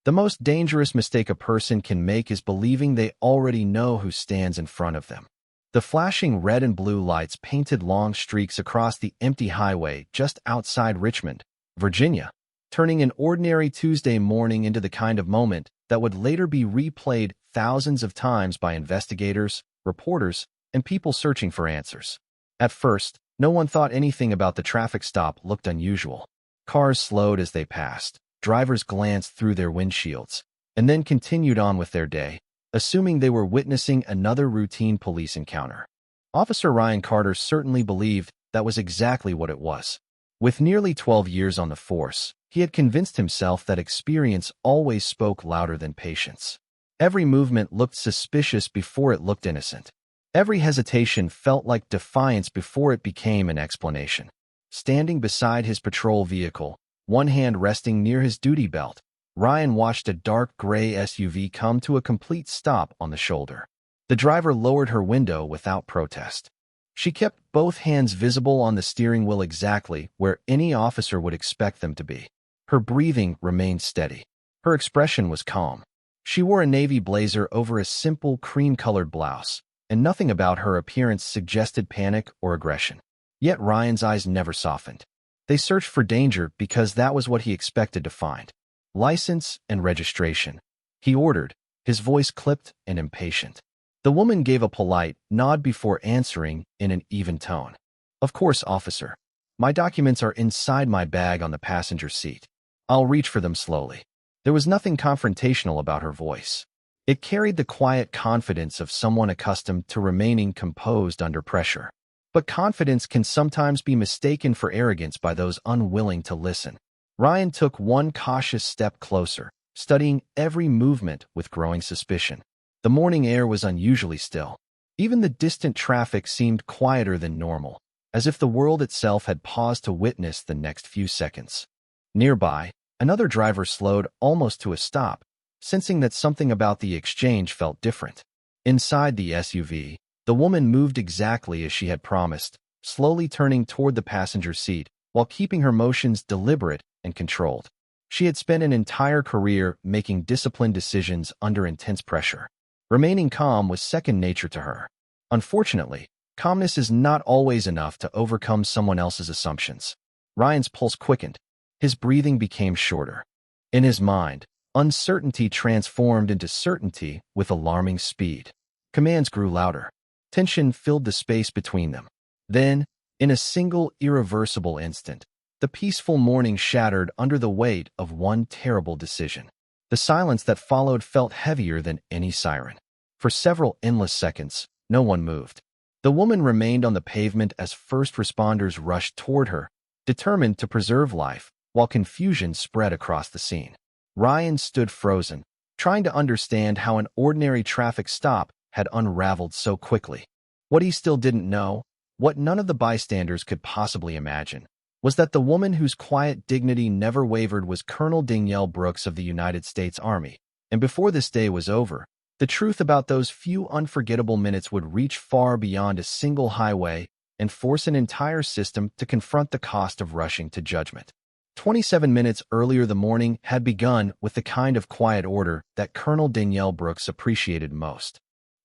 The most dangerous mistake a person can make is believing they already know who stands in front of them. The flashing red and blue lights painted long streaks across the empty highway just outside Richmond, Virginia, turning an ordinary Tuesday morning into the kind of moment that would later be replayed thousands of times by investigators, reporters, and people searching for answers. At first, no one thought anything about the traffic stop looked unusual. Cars slowed as they passed, drivers glanced through their windshields, and then continued on with their day, assuming they were witnessing another routine police encounter. Officer Ryan Carter certainly believed that was exactly what it was. With nearly 12 years on the force, he had convinced himself that experience always spoke louder than patience. Every movement looked suspicious before it looked innocent. Every hesitation felt like defiance before it became an explanation. Standing beside his patrol vehicle, one hand resting near his duty belt, Ryan watched a dark gray SUV come to a complete stop on the shoulder. The driver lowered her window without protest. She kept both hands visible on the steering wheel exactly where any officer would expect them to be. Her breathing remained steady. Her expression was calm. She wore a navy blazer over a simple cream-colored blouse, and nothing about her appearance suggested panic or aggression. Yet Ryan's eyes never softened. They searched for danger because that was what he expected to find. License and registration, he ordered, his voice clipped and impatient. The woman gave a polite nod before answering in an even tone. "Of course, officer. My documents are inside my bag on the passenger seat. I'll reach for them slowly." There was nothing confrontational about her voice. It carried the quiet confidence of someone accustomed to remaining composed under pressure. But confidence can sometimes be mistaken for arrogance by those unwilling to listen. Ryan took one cautious step closer, studying every movement with growing suspicion. The morning air was unusually still. Even the distant traffic seemed quieter than normal, as if the world itself had paused to witness the next few seconds. Nearby, another driver slowed almost to a stop, sensing that something about the exchange felt different. Inside the SUV, the woman moved exactly as she had promised, slowly turning toward the passenger seat while keeping her motions deliberate and controlled. She had spent an entire career making disciplined decisions under intense pressure. Remaining calm was second nature to her. Unfortunately, calmness is not always enough to overcome someone else's assumptions. Ryan's pulse quickened. His breathing became shorter. In his mind, uncertainty transformed into certainty with alarming speed. Commands grew louder. Tension filled the space between them. Then, in a single irreversible instant, the peaceful morning shattered under the weight of one terrible decision. The silence that followed felt heavier than any siren. For several endless seconds, no one moved. The woman remained on the pavement as first responders rushed toward her, determined to preserve life, while confusion spread across the scene. Ryan stood frozen, trying to understand how an ordinary traffic stop had unraveled so quickly. What he still didn't know, what none of the bystanders could possibly imagine, was that the woman whose quiet dignity never wavered was Colonel Danielle Brooks of the United States Army. And before this day was over, the truth about those few unforgettable minutes would reach far beyond a single highway and force an entire system to confront the cost of rushing to judgment. 27 minutes earlier, the morning had begun with the kind of quiet order that Colonel Danielle Brooks appreciated most.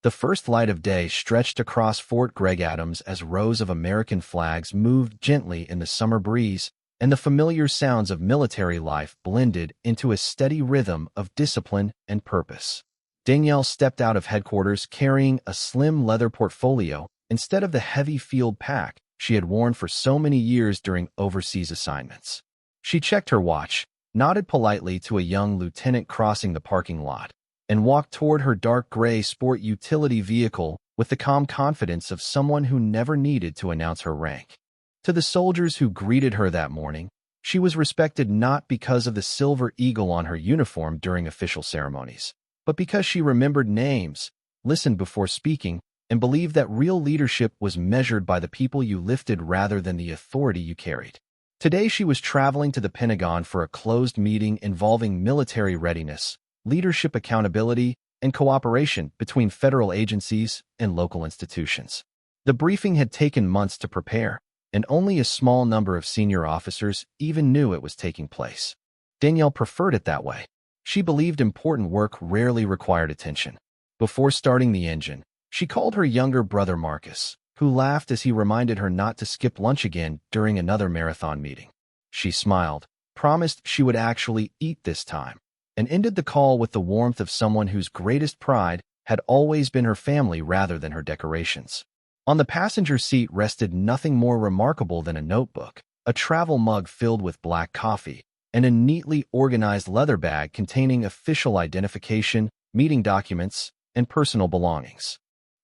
The first light of day stretched across Fort Gregg Adams as rows of American flags moved gently in the summer breeze, and the familiar sounds of military life blended into a steady rhythm of discipline and purpose. Danielle stepped out of headquarters carrying a slim leather portfolio instead of the heavy field pack she had worn for so many years during overseas assignments. She checked her watch, nodded politely to a young lieutenant crossing the parking lot, and walked toward her dark gray sport utility vehicle with the calm confidence of someone who never needed to announce her rank. To the soldiers who greeted her that morning, she was respected not because of the silver eagle on her uniform during official ceremonies, but because she remembered names, listened before speaking, and believed that real leadership was measured by the people you lifted rather than the authority you carried. Today she was traveling to the Pentagon for a closed meeting involving military readiness, leadership accountability, and cooperation between federal agencies and local institutions. The briefing had taken months to prepare, and only a small number of senior officers even knew it was taking place. Danielle preferred it that way. She believed important work rarely required attention. Before starting the engine, she called her younger brother Marcus, who laughed as he reminded her not to skip lunch again during another marathon meeting. She smiled, promised she would actually eat this time, and ended the call with the warmth of someone whose greatest pride had always been her family rather than her decorations. On the passenger seat rested nothing more remarkable than a notebook, a travel mug filled with black coffee, and a neatly organized leather bag containing official identification, meeting documents, and personal belongings.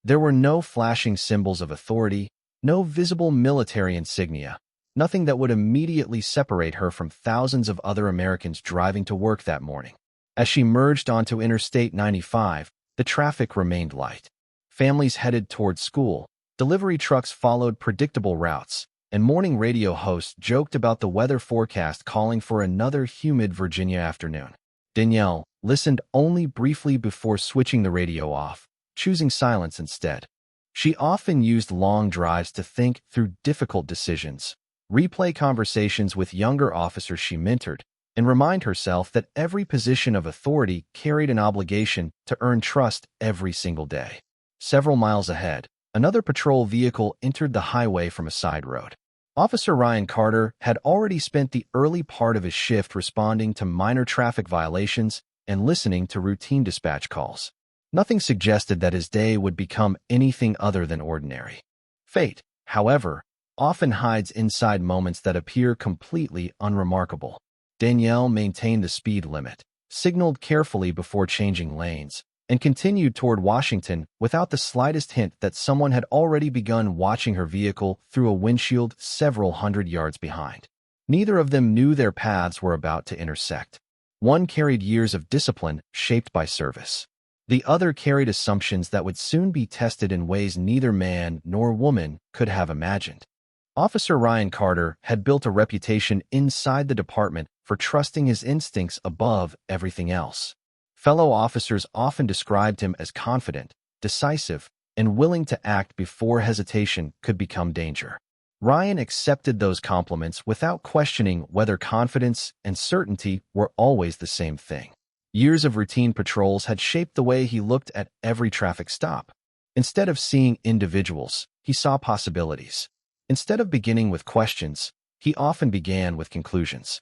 There were no flashing symbols of authority, no visible military insignia, nothing that would immediately separate her from thousands of other Americans driving to work that morning. As she merged onto Interstate 95, the traffic remained light. Families headed toward school, delivery trucks followed predictable routes, and morning radio hosts joked about the weather forecast calling for another humid Virginia afternoon. Danielle listened only briefly before switching the radio off, choosing silence instead. She often used long drives to think through difficult decisions, replay conversations with younger officers she mentored, and remind herself that every position of authority carried an obligation to earn trust every single day. Several miles ahead, another patrol vehicle entered the highway from a side road. Officer Ryan Carter had already spent the early part of his shift responding to minor traffic violations and listening to routine dispatch calls. Nothing suggested that his day would become anything other than ordinary. Fate, however, often hides inside moments that appear completely unremarkable. Danielle maintained the speed limit, signaled carefully before changing lanes, and continued toward Washington without the slightest hint that someone had already begun watching her vehicle through a windshield several hundred yards behind. Neither of them knew their paths were about to intersect. One carried years of discipline shaped by service. The other carried assumptions that would soon be tested in ways neither man nor woman could have imagined. Officer Ryan Carter had built a reputation inside the department for trusting his instincts above everything else. Fellow officers often described him as confident, decisive, and willing to act before hesitation could become danger. Ryan accepted those compliments without questioning whether confidence and certainty were always the same thing. Years of routine patrols had shaped the way he looked at every traffic stop. Instead of seeing individuals, he saw possibilities. Instead of beginning with questions, he often began with conclusions.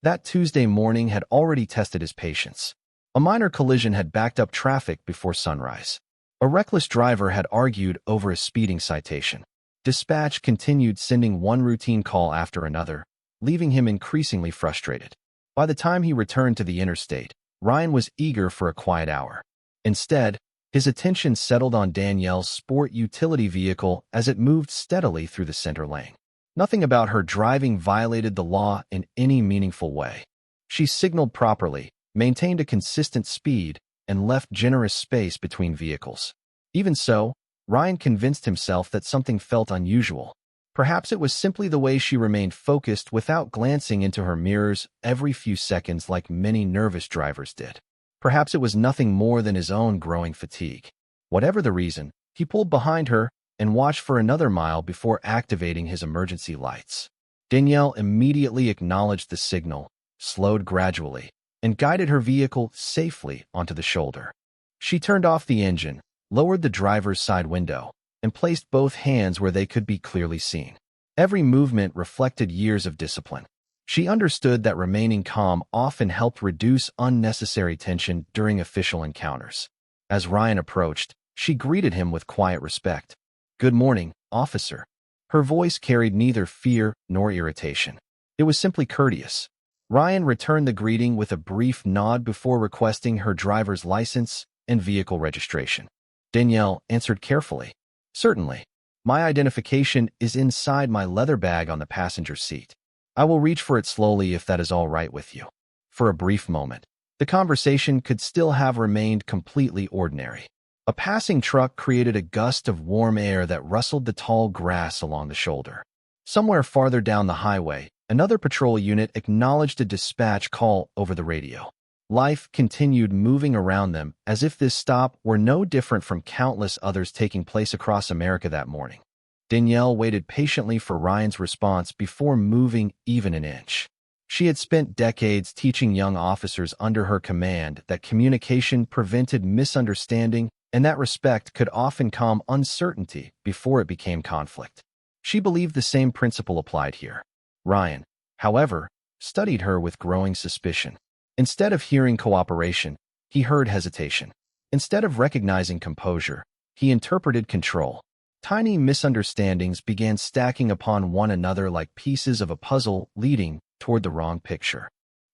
That Tuesday morning had already tested his patience. A minor collision had backed up traffic before sunrise. A reckless driver had argued over a speeding citation. Dispatch continued sending one routine call after another, leaving him increasingly frustrated. By the time he returned to the interstate, Ryan was eager for a quiet hour. Instead, his attention settled on Danielle's sport utility vehicle as it moved steadily through the center lane. Nothing about her driving violated the law in any meaningful way. She signaled properly, maintained a consistent speed, and left generous space between vehicles. Even so, Ryan convinced himself that something felt unusual. Perhaps it was simply the way she remained focused without glancing into her mirrors every few seconds like many nervous drivers did. Perhaps it was nothing more than his own growing fatigue. Whatever the reason, he pulled behind her and watched for another mile before activating his emergency lights. Danielle immediately acknowledged the signal, slowed gradually, and guided her vehicle safely onto the shoulder. She turned off the engine, lowered the driver's side window, and placed both hands where they could be clearly seen. Every movement reflected years of discipline. She understood that remaining calm often helped reduce unnecessary tension during official encounters. As Ryan approached, she greeted him with quiet respect. "Good morning, officer." Her voice carried neither fear nor irritation. It was simply courteous. Ryan returned the greeting with a brief nod before requesting her driver's license and vehicle registration. Danielle answered carefully. "Certainly. My identification is inside my leather bag on the passenger seat. I will reach for it slowly if that is all right with you." For a brief moment, the conversation could still have remained completely ordinary. A passing truck created a gust of warm air that rustled the tall grass along the shoulder. Somewhere farther down the highway, another patrol unit acknowledged a dispatch call over the radio. Life continued moving around them as if this stop were no different from countless others taking place across America that morning. Danielle waited patiently for Ryan's response before moving even an inch. She had spent decades teaching young officers under her command that communication prevented misunderstanding and that respect could often calm uncertainty before it became conflict. She believed the same principle applied here. Ryan, however, studied her with growing suspicion. Instead of hearing cooperation, he heard hesitation. Instead of recognizing composure, he interpreted control. Tiny misunderstandings began stacking upon one another like pieces of a puzzle, leading toward the wrong picture.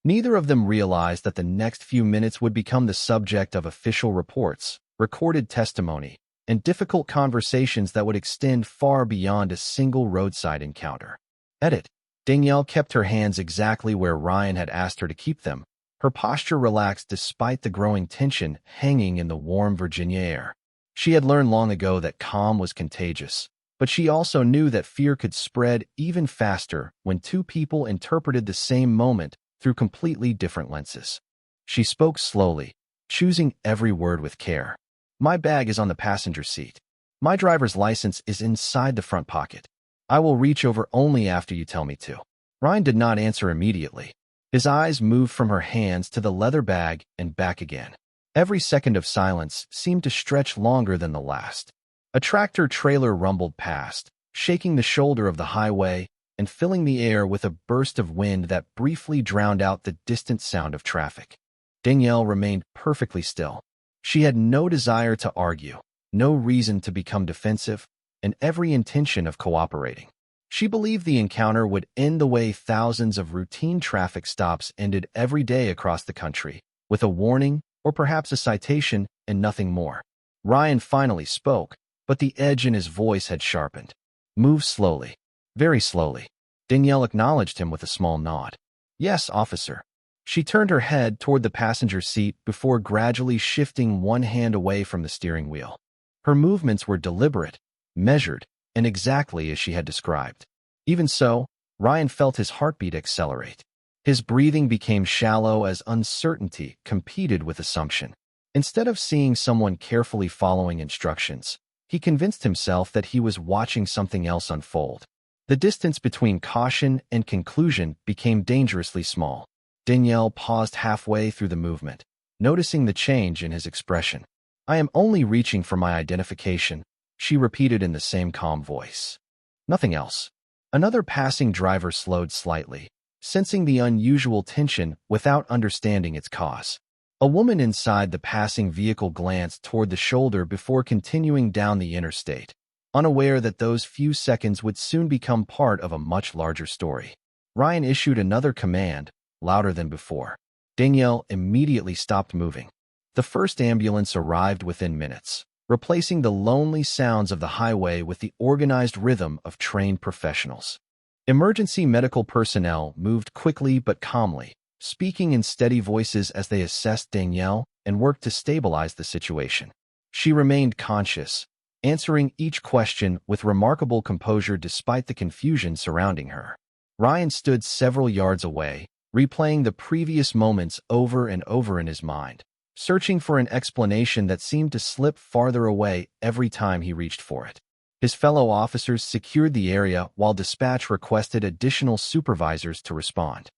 Neither of them realized that the next few minutes would become the subject of official reports, recorded testimony, and difficult conversations that would extend far beyond a single roadside encounter. Edit. Danielle kept her hands exactly where Ryan had asked her to keep them. Her posture relaxed despite the growing tension hanging in the warm Virginia air. She had learned long ago that calm was contagious, but she also knew that fear could spread even faster when two people interpreted the same moment through completely different lenses. She spoke slowly, choosing every word with care. My bag is on the passenger seat. My driver's license is inside the front pocket. I will reach over only after you tell me to. Ryan did not answer immediately. His eyes moved from her hands to the leather bag and back again. Every second of silence seemed to stretch longer than the last. A tractor-trailer rumbled past, shaking the shoulder of the highway and filling the air with a burst of wind that briefly drowned out the distant sound of traffic. Danielle remained perfectly still. She had no desire to argue, no reason to become defensive, and every intention of cooperating. She believed the encounter would end the way thousands of routine traffic stops ended every day across the country, with a warning or perhaps a citation and nothing more. Ryan finally spoke, but the edge in his voice had sharpened. Move slowly. Very slowly. Danielle acknowledged him with a small nod. Yes, officer. She turned her head toward the passenger seat before gradually shifting one hand away from the steering wheel. Her movements were deliberate, measured, and exactly as she had described. Even so, Ryan felt his heartbeat accelerate. His breathing became shallow as uncertainty competed with assumption. Instead of seeing someone carefully following instructions, he convinced himself that he was watching something else unfold. The distance between caution and conclusion became dangerously small. Danielle paused halfway through the movement, noticing the change in his expression. I am only reaching for my identification, she repeated in the same calm voice. Nothing else. Another passing driver slowed slightly, sensing the unusual tension without understanding its cause. A woman inside the passing vehicle glanced toward the shoulder before continuing down the interstate, unaware that those few seconds would soon become part of a much larger story. Ryan issued another command, louder than before. Danielle immediately stopped moving. The first ambulance arrived within minutes, replacing the lonely sounds of the highway with the organized rhythm of trained professionals. Emergency medical personnel moved quickly but calmly, speaking in steady voices as they assessed Danielle and worked to stabilize the situation. She remained conscious, answering each question with remarkable composure despite the confusion surrounding her. Ryan stood several yards away, replaying the previous moments over and over in his mind, searching for an explanation that seemed to slip farther away every time he reached for it. His fellow officers secured the area while dispatch requested additional supervisors to respond.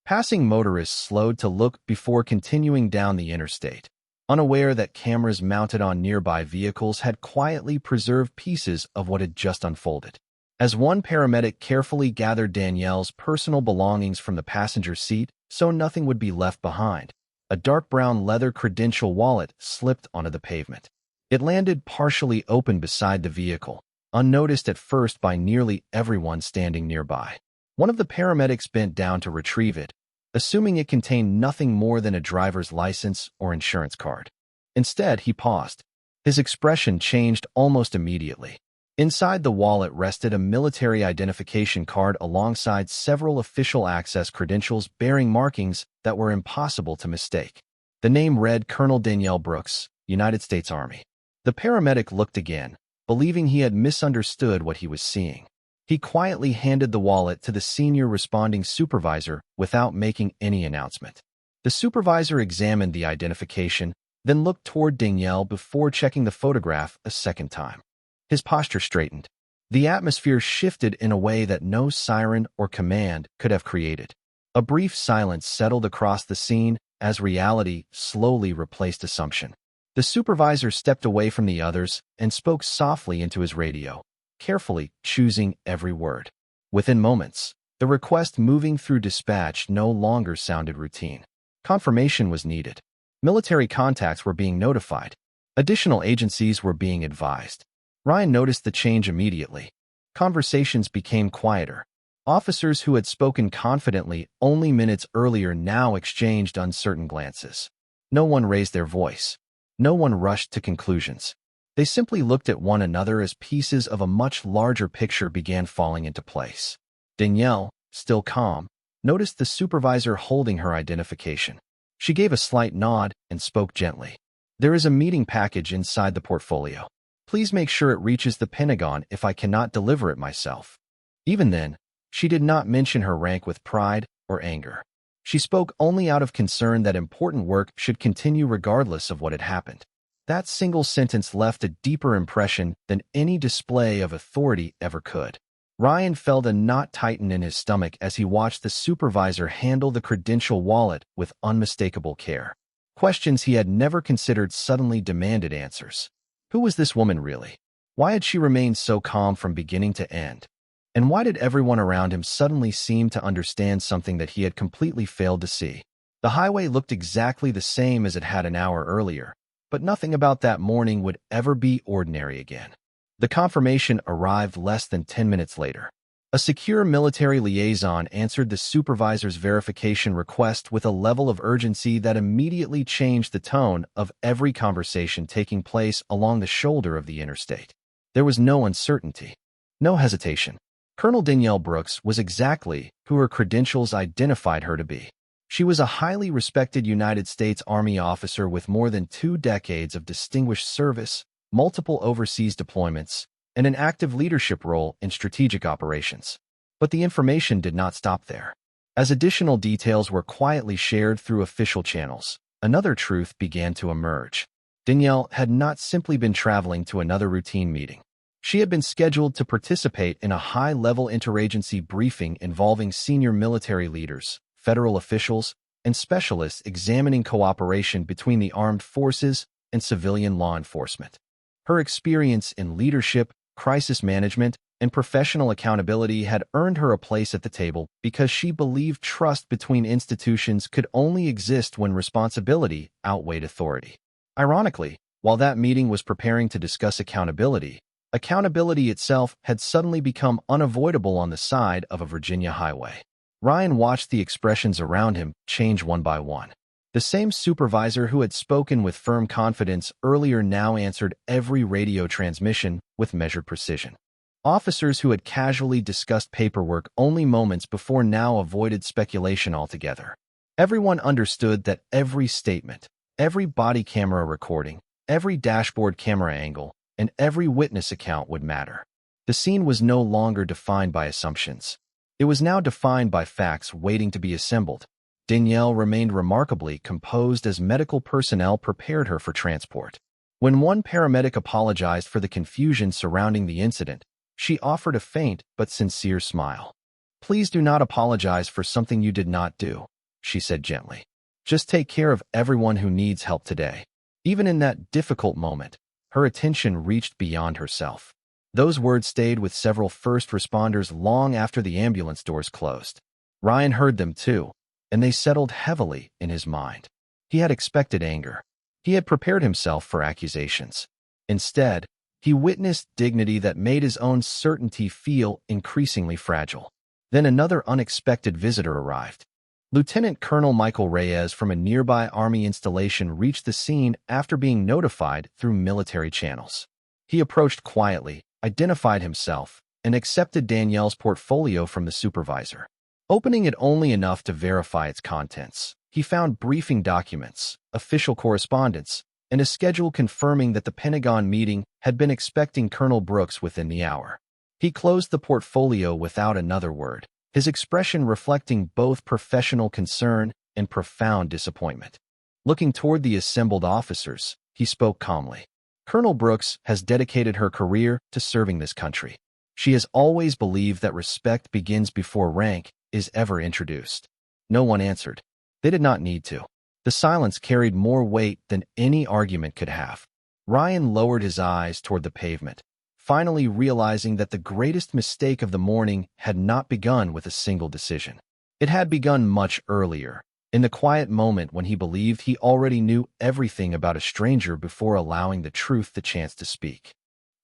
Passing motorists slowed to look before continuing down the interstate, unaware that cameras mounted on nearby vehicles had quietly preserved pieces of what had just unfolded. As one paramedic carefully gathered Danielle's personal belongings from the passenger seat so nothing would be left behind, a dark brown leather credential wallet slipped onto the pavement. It landed partially open beside the vehicle, unnoticed at first by nearly everyone standing nearby. One of the paramedics bent down to retrieve it, assuming it contained nothing more than a driver's license or insurance card. Instead, he paused. His expression changed almost immediately. Inside the wallet rested a military identification card alongside several official access credentials bearing markings that were impossible to mistake. The name read Colonel Danielle Brooks, United States Army. The paramedic looked again, believing he had misunderstood what he was seeing. He quietly handed the wallet to the senior responding supervisor without making any announcement. The supervisor examined the identification, then looked toward Danielle before checking the photograph a second time. His posture straightened. The atmosphere shifted in a way that no siren or command could have created. A brief silence settled across the scene as reality slowly replaced assumption. The supervisor stepped away from the others and spoke softly into his radio, carefully choosing every word. Within moments, the request moving through dispatch no longer sounded routine. Confirmation was needed. Military contacts were being notified. Additional agencies were being advised. Ryan noticed the change immediately. Conversations became quieter. Officers who had spoken confidently only minutes earlier now exchanged uncertain glances. No one raised their voice. No one rushed to conclusions. They simply looked at one another as pieces of a much larger picture began falling into place. Danielle, still calm, noticed the supervisor holding her identification. She gave a slight nod and spoke gently. "There is a meeting package inside the portfolio. Please make sure it reaches the Pentagon if I cannot deliver it myself." Even then, she did not mention her rank with pride or anger. She spoke only out of concern that important work should continue regardless of what had happened. That single sentence left a deeper impression than any display of authority ever could. Ryan felt a knot tighten in his stomach as he watched the supervisor handle the credential wallet with unmistakable care. Questions he had never considered suddenly demanded answers. Who was this woman really? Why had she remained so calm from beginning to end? And why did everyone around him suddenly seem to understand something that he had completely failed to see? The highway looked exactly the same as it had an hour earlier, but nothing about that morning would ever be ordinary again. The confirmation arrived less than 10 minutes later. A secure military liaison answered the supervisor's verification request with a level of urgency that immediately changed the tone of every conversation taking place along the shoulder of the interstate. There was no uncertainty, no hesitation. Colonel Danielle Brooks was exactly who her credentials identified her to be. She was a highly respected United States Army officer with more than 2 decades of distinguished service, multiple overseas deployments, and an active leadership role in strategic operations. But the information did not stop there. As additional details were quietly shared through official channels, another truth began to emerge. Danielle had not simply been traveling to another routine meeting. She had been scheduled to participate in a high-level interagency briefing involving senior military leaders, federal officials, and specialists examining cooperation between the armed forces and civilian law enforcement. Her experience in leadership, crisis management, and professional accountability had earned her a place at the table because she believed trust between institutions could only exist when responsibility outweighed authority. Ironically, while that meeting was preparing to discuss accountability, accountability itself had suddenly become unavoidable on the side of a Virginia highway. Ryan watched the expressions around him change one by one. The same supervisor who had spoken with firm confidence earlier now answered every radio transmission with measured precision. Officers who had casually discussed paperwork only moments before now avoided speculation altogether. Everyone understood that every statement, every body camera recording, every dashboard camera angle, and every witness account would matter. The scene was no longer defined by assumptions. It was now defined by facts waiting to be assembled. Danielle remained remarkably composed as medical personnel prepared her for transport. When one paramedic apologized for the confusion surrounding the incident, she offered a faint but sincere smile. "Please do not apologize for something you did not do," she said gently. "Just take care of everyone who needs help today." Even in that difficult moment, her attention reached beyond herself. Those words stayed with several first responders long after the ambulance doors closed. Ryan heard them too, and they settled heavily in his mind. He had expected anger. He had prepared himself for accusations. Instead, he witnessed dignity that made his own certainty feel increasingly fragile. Then another unexpected visitor arrived. Lieutenant Colonel Michael Reyes from a nearby Army installation reached the scene after being notified through military channels. He approached quietly, identified himself, and accepted Danielle's portfolio from the supervisor. Opening it only enough to verify its contents, he found briefing documents, official correspondence, and a schedule confirming that the Pentagon meeting had been expecting Colonel Brooks within the hour. He closed the portfolio without another word, his expression reflecting both professional concern and profound disappointment. Looking toward the assembled officers, he spoke calmly. "Colonel Brooks has dedicated her career to serving this country. She has always believed that respect begins before rank is ever introduced. No one answered. They did not need to. The silence carried more weight than any argument could have. Ryan lowered his eyes toward the pavement, finally realizing that the greatest mistake of the morning had not begun with a single decision. It had begun much earlier, in the quiet moment when he believed he already knew everything about a stranger before allowing the truth the chance to speak.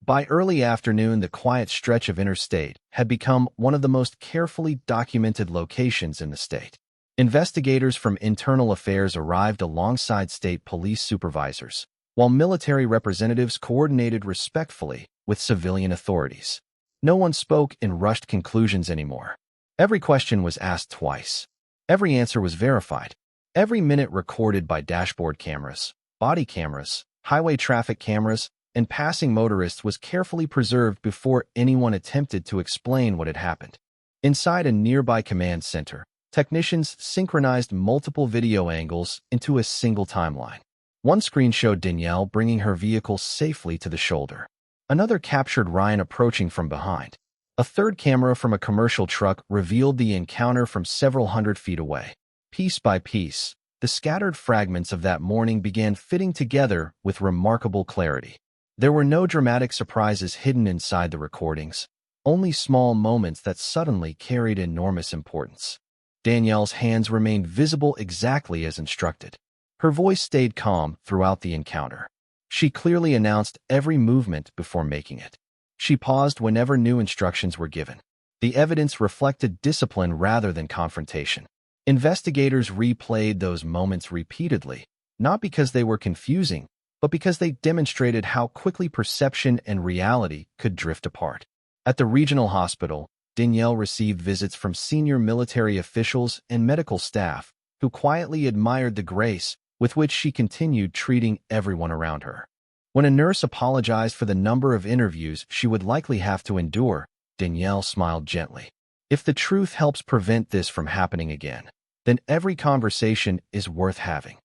By early afternoon, the quiet stretch of interstate had become one of the most carefully documented locations in the state. Investigators from internal affairs arrived alongside state police supervisors, while military representatives coordinated respectfully with civilian authorities. No one spoke in rushed conclusions anymore. Every question was asked twice. Every answer was verified. Every minute recorded by dashboard cameras, body cameras, highway traffic cameras, and passing motorists was carefully preserved before anyone attempted to explain what had happened. Inside a nearby command center, technicians synchronized multiple video angles into a single timeline. One screen showed Danielle bringing her vehicle safely to the shoulder. Another captured Ryan approaching from behind. A third camera from a commercial truck revealed the encounter from several hundred feet away. Piece by piece, the scattered fragments of that morning began fitting together with remarkable clarity. There were no dramatic surprises hidden inside the recordings, only small moments that suddenly carried enormous importance. Danielle's hands remained visible exactly as instructed. Her voice stayed calm throughout the encounter. She clearly announced every movement before making it. She paused whenever new instructions were given. The evidence reflected discipline rather than confrontation. Investigators replayed those moments repeatedly, not because they were confusing, but because they demonstrated how quickly perception and reality could drift apart. At the regional hospital, Danielle received visits from senior military officials and medical staff who quietly admired the grace with which she continued treating everyone around her. When a nurse apologized for the number of interviews she would likely have to endure, Danielle smiled gently. If the truth helps prevent this from happening again, then every conversation is worth having.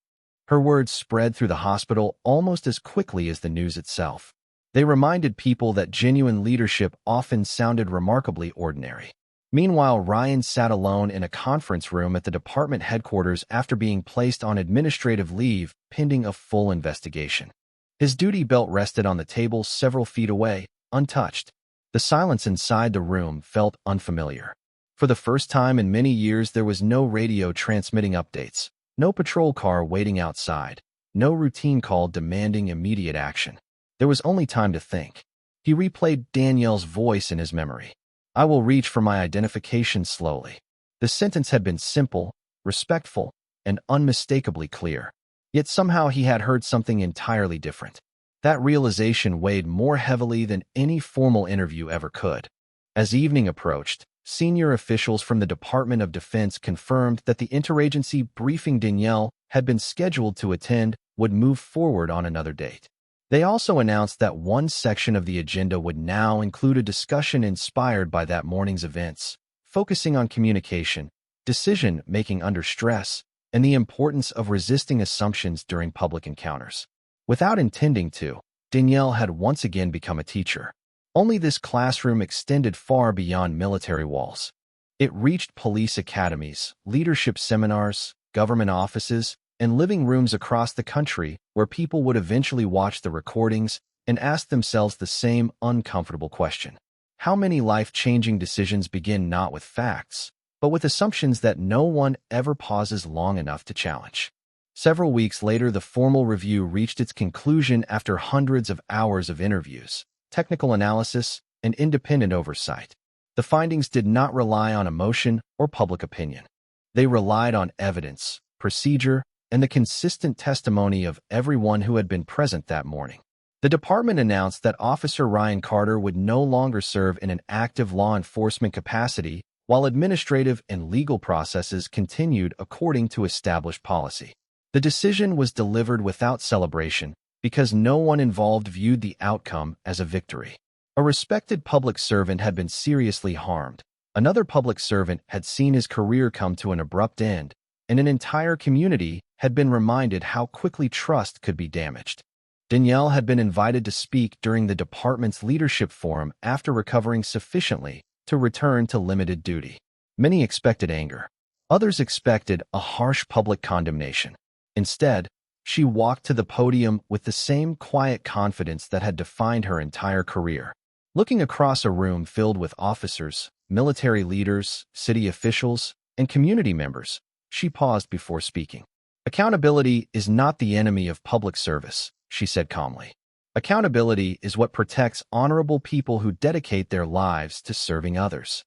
Her words spread through the hospital almost as quickly as the news itself. They reminded people that genuine leadership often sounded remarkably ordinary. Meanwhile, Ryan sat alone in a conference room at the department headquarters after being placed on administrative leave pending a full investigation. His duty belt rested on the table several feet away, untouched. The silence inside the room felt unfamiliar. For the first time in many years, there was no radio transmitting updates, no patrol car waiting outside, no routine call demanding immediate action. There was only time to think. He replayed Danielle's voice in his memory. "I will reach for my identification slowly." The sentence had been simple, respectful, and unmistakably clear. Yet somehow he had heard something entirely different. That realization weighed more heavily than any formal interview ever could. As evening approached, senior officials from the Department of Defense confirmed that the interagency briefing Danielle had been scheduled to attend would move forward on another date. They also announced that one section of the agenda would now include a discussion inspired by that morning's events, focusing on communication, decision-making under stress, and the importance of resisting assumptions during public encounters. Without intending to, Danielle had once again become a teacher. Only this classroom extended far beyond military walls. It reached police academies, leadership seminars, government offices, and living rooms across the country where people would eventually watch the recordings and ask themselves the same uncomfortable question. How many life-changing decisions begin not with facts, but with assumptions that no one ever pauses long enough to challenge? Several weeks later, the formal review reached its conclusion after hundreds of hours of interviews, technical analysis, and independent oversight. The findings did not rely on emotion or public opinion. They relied on evidence, procedure, and the consistent testimony of everyone who had been present that morning. The department announced that Officer Ryan Carter would no longer serve in an active law enforcement capacity, while administrative and legal processes continued according to established policy. The decision was delivered without celebration because no one involved viewed the outcome as a victory. A respected public servant had been seriously harmed. Another public servant had seen his career come to an abrupt end, and an entire community had been reminded how quickly trust could be damaged. Danielle had been invited to speak during the department's leadership forum after recovering sufficiently to return to limited duty. Many expected anger. Others expected a harsh public condemnation. Instead, she walked to the podium with the same quiet confidence that had defined her entire career. Looking across a room filled with officers, military leaders, city officials, and community members, she paused before speaking. Accountability is not the enemy of public service, she said calmly. Accountability is what protects honorable people who dedicate their lives to serving others.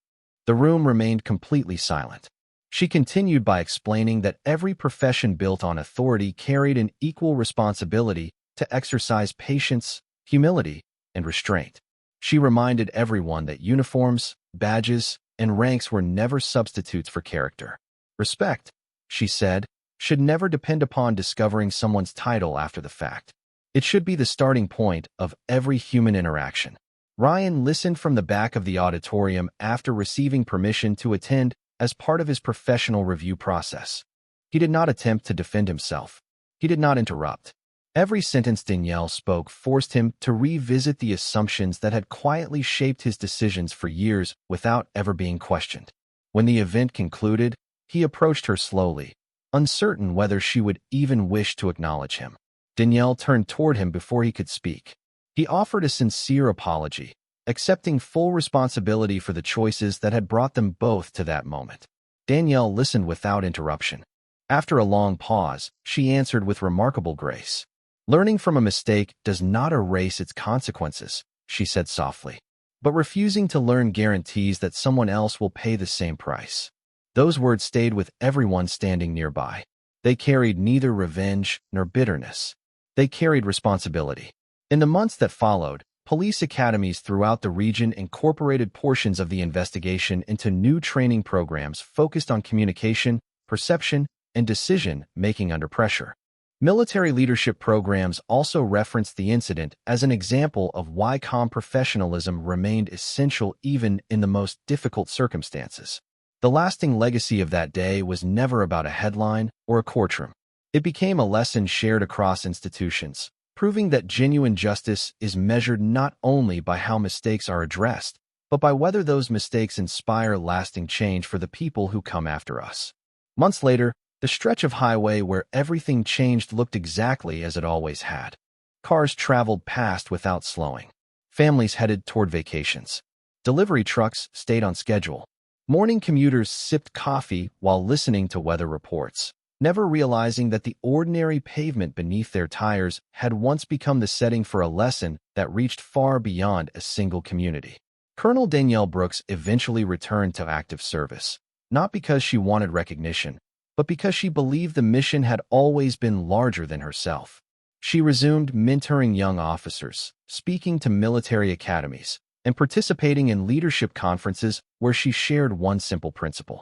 The room remained completely silent. She continued by explaining that every profession built on authority carried an equal responsibility to exercise patience, humility, and restraint. She reminded everyone that uniforms, badges, and ranks were never substitutes for character. Respect, she said, should never depend upon discovering someone's title after the fact. It should be the starting point of every human interaction. Ryan listened from the back of the auditorium after receiving permission to attend as part of his professional review process. He did not attempt to defend himself. He did not interrupt. Every sentence Danielle spoke forced him to revisit the assumptions that had quietly shaped his decisions for years without ever being questioned. When the event concluded, he approached her slowly, uncertain whether she would even wish to acknowledge him. Danielle turned toward him before he could speak. He offered a sincere apology, accepting full responsibility for the choices that had brought them both to that moment. Danielle listened without interruption. After a long pause, she answered with remarkable grace. "Learning from a mistake does not erase its consequences," she said softly. "But refusing to learn guarantees that someone else will pay the same price." Those words stayed with everyone standing nearby. They carried neither revenge nor bitterness. They carried responsibility. In the months that followed, police academies throughout the region incorporated portions of the investigation into new training programs focused on communication, perception, and decision-making under pressure. Military leadership programs also referenced the incident as an example of why calm professionalism remained essential even in the most difficult circumstances. The lasting legacy of that day was never about a headline or a courtroom. It became a lesson shared across institutions, proving that genuine justice is measured not only by how mistakes are addressed, but by whether those mistakes inspire lasting change for the people who come after us. Months later, the stretch of highway where everything changed looked exactly as it always had. Cars traveled past without slowing. Families headed toward vacations. Delivery trucks stayed on schedule. Morning commuters sipped coffee while listening to weather reports, never realizing that the ordinary pavement beneath their tires had once become the setting for a lesson that reached far beyond a single community. Colonel Danielle Brooks eventually returned to active service, not because she wanted recognition, but because she believed the mission had always been larger than herself. She resumed mentoring young officers, speaking to military academies, and participating in leadership conferences where she shared one simple principle.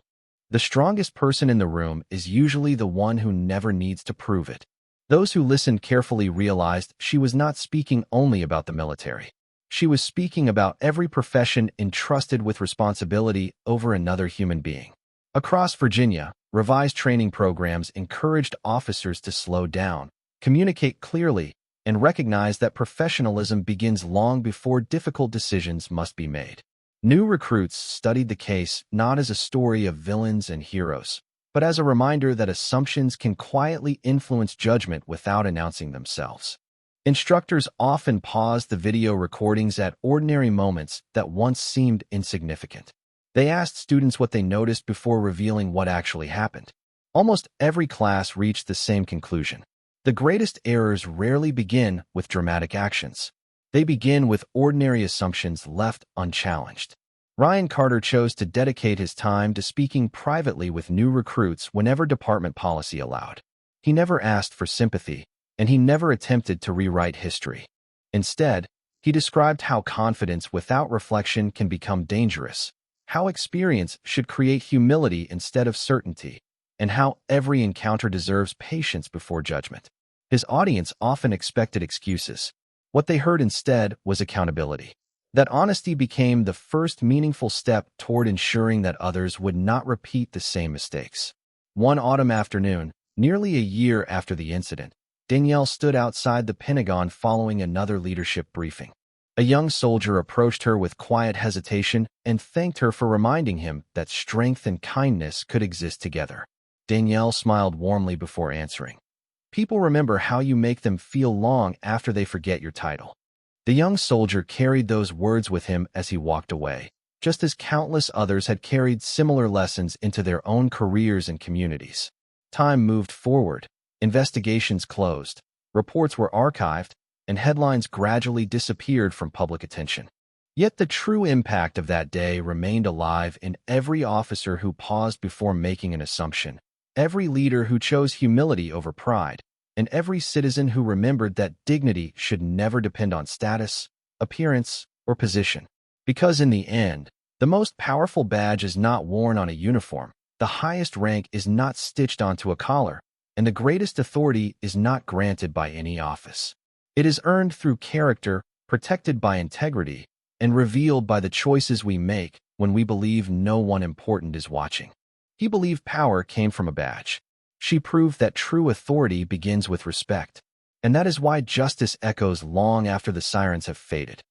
The strongest person in the room is usually the one who never needs to prove it. Those who listened carefully realized she was not speaking only about the military. She was speaking about every profession entrusted with responsibility over another human being. Across Virginia, revised training programs encouraged officers to slow down, communicate clearly, and recognize that professionalism begins long before difficult decisions must be made. New recruits studied the case not as a story of villains and heroes, but as a reminder that assumptions can quietly influence judgment without announcing themselves. Instructors often paused the video recordings at ordinary moments that once seemed insignificant. They asked students what they noticed before revealing what actually happened. Almost every class reached the same conclusion. The greatest errors rarely begin with dramatic actions. They begin with ordinary assumptions left unchallenged. Ryan Carter chose to dedicate his time to speaking privately with new recruits whenever department policy allowed. He never asked for sympathy, and he never attempted to rewrite history. Instead, he described how confidence without reflection can become dangerous, how experience should create humility instead of certainty, and how every encounter deserves patience before judgment. His audience often expected excuses. What they heard instead was accountability. That honesty became the first meaningful step toward ensuring that others would not repeat the same mistakes. One autumn afternoon, nearly a year after the incident, Danielle stood outside the Pentagon following another leadership briefing. A young soldier approached her with quiet hesitation and thanked her for reminding him that strength and kindness could exist together. Danielle smiled warmly before answering. People remember how you make them feel long after they forget your title. The young soldier carried those words with him as he walked away, just as countless others had carried similar lessons into their own careers and communities. Time moved forward, investigations closed, reports were archived, and headlines gradually disappeared from public attention. Yet the true impact of that day remained alive in every officer who paused before making an assumption, every leader who chose humility over pride, and every citizen who remembered that dignity should never depend on status, appearance, or position. Because in the end, the most powerful badge is not worn on a uniform, the highest rank is not stitched onto a collar, and the greatest authority is not granted by any office. It is earned through character, protected by integrity, and revealed by the choices we make when we believe no one important is watching. He believed power came from a badge. She proved that true authority begins with respect, and that is why justice echoes long after the sirens have faded.